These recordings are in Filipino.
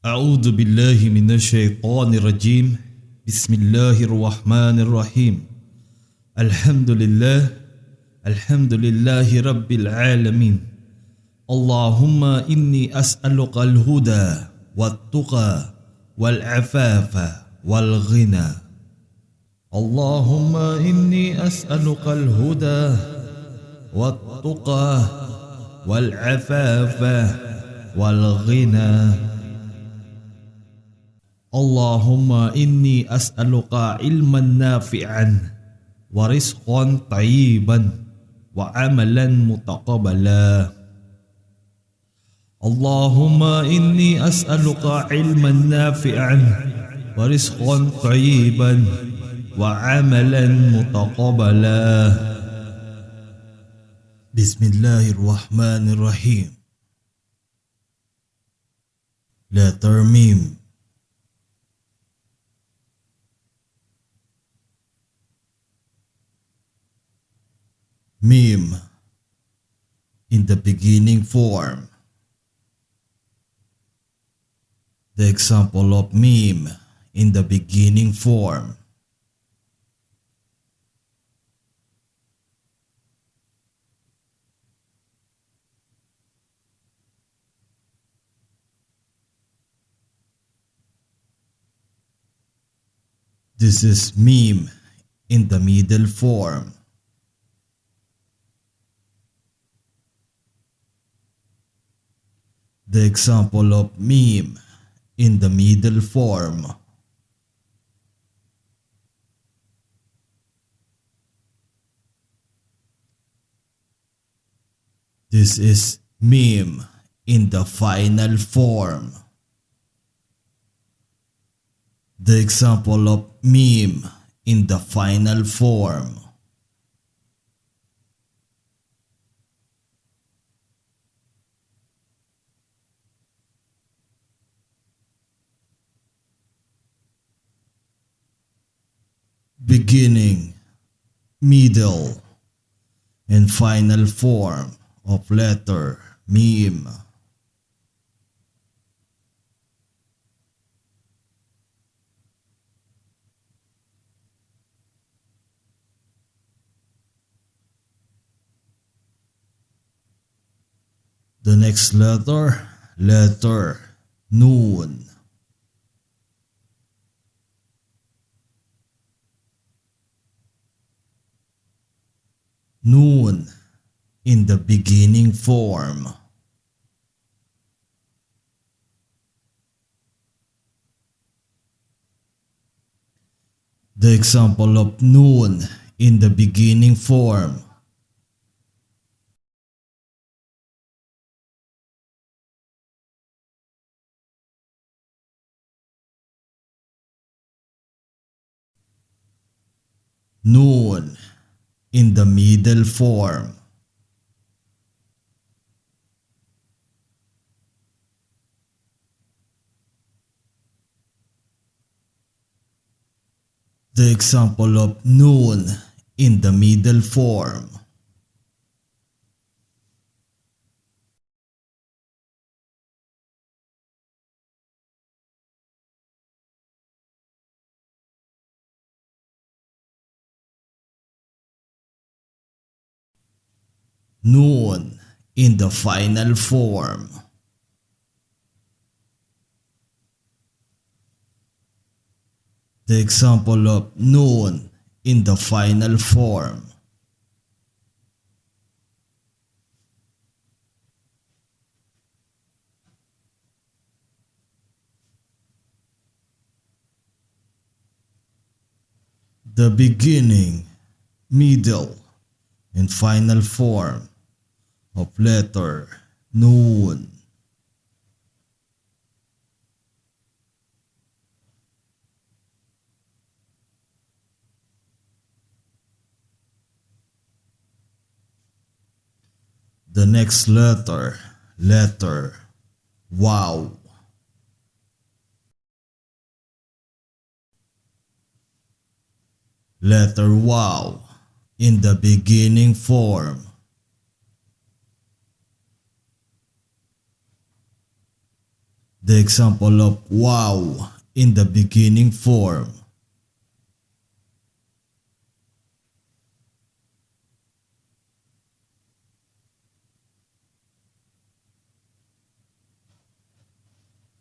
أعوذ بالله من الشيطان الرجيم. بسم الله الرحمن الرحيم. الحمد لله رب العالمين. اللهم إني أسألك الهدى والتقى والعفاف والغنى. اللهم إني أسألك الهدى والتقى والعفاف والغنى. اللهم إني أسألك علما نافعا ورزقا طيبا وعملا متقبلا. اللهم إني أسألك علما نافعا ورزقا طيبا وعملا متقبلا. بسم الله الرحمن الرحيم. Letter Mim. Meme in the beginning form. The example of meme in the beginning form. This is meme in the middle form. The example of meme in the middle form. This is meme in the final form. The example of meme in the final form. Beginning, middle, and final form of letter meme. The next letter, letter Noon. Noon in the beginning form. The example of noon in the beginning form. Noon in the middle form. The example of noon in the middle form. Noon in the final form. The example of noon in the final form. The beginning, middle, and final form of letter noon. The next letter, letter Wow. Letter Wow in the beginning form. The example of wow in the beginning form.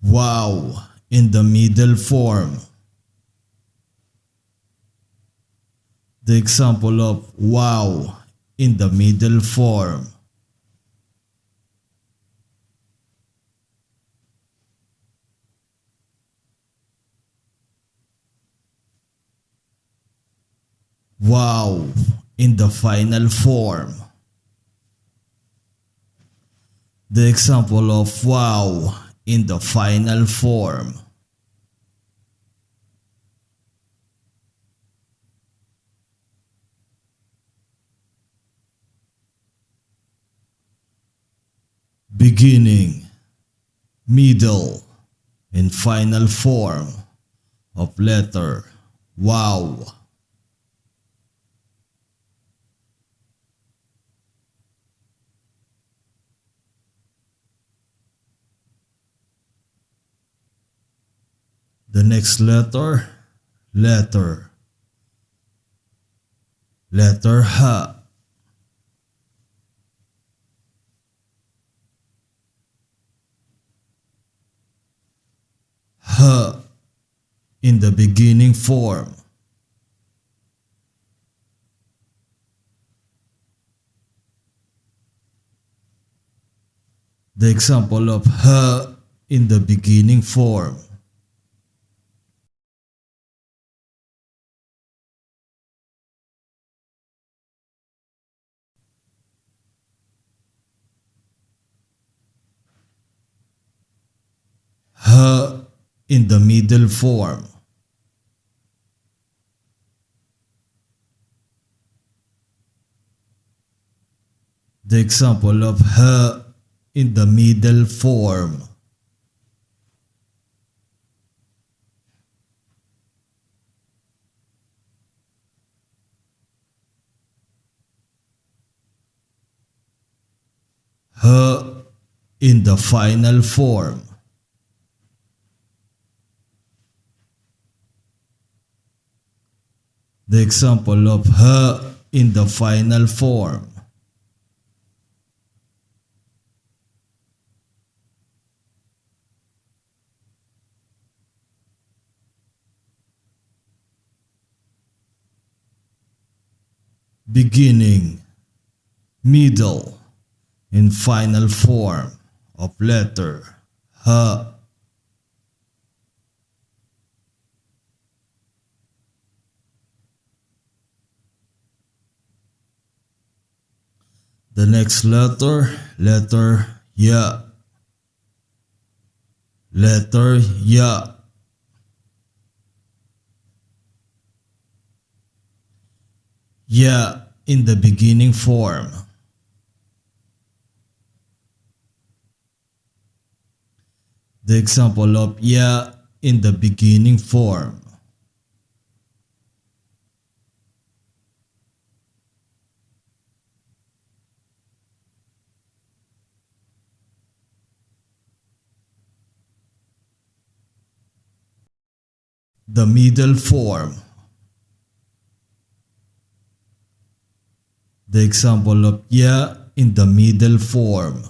Wow in the middle form. The example of wow in the middle form. Wow in the final form. The example of wow in the final form. Beginning, middle, and final form of letter wow. The next letter, letter ha. Ha in the beginning form. The example of ha in the beginning form. Ha in the middle form. The example of ha in the middle form. Ha in the final form. The example of ha in the final form. Beginning, middle, and final form of letter ha. The next letter, letter ya. Letter ya. Ya in the beginning form. The example of ya in the beginning form. The middle form. The example of ya in the middle form.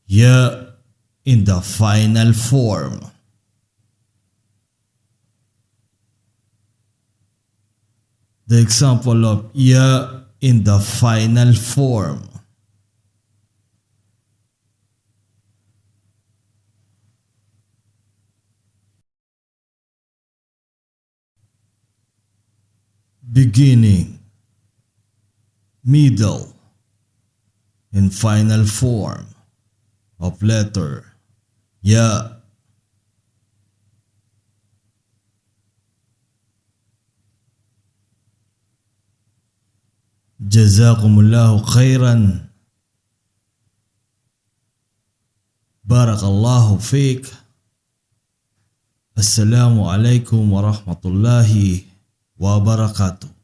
Ya in the final form. The example of ya in the final form. Beginning, middle, and final form of letter ya. Jazakumullahu khairan. Barakallahu fiqh. Assalamualaikum warahmatullahi wabarakatuh.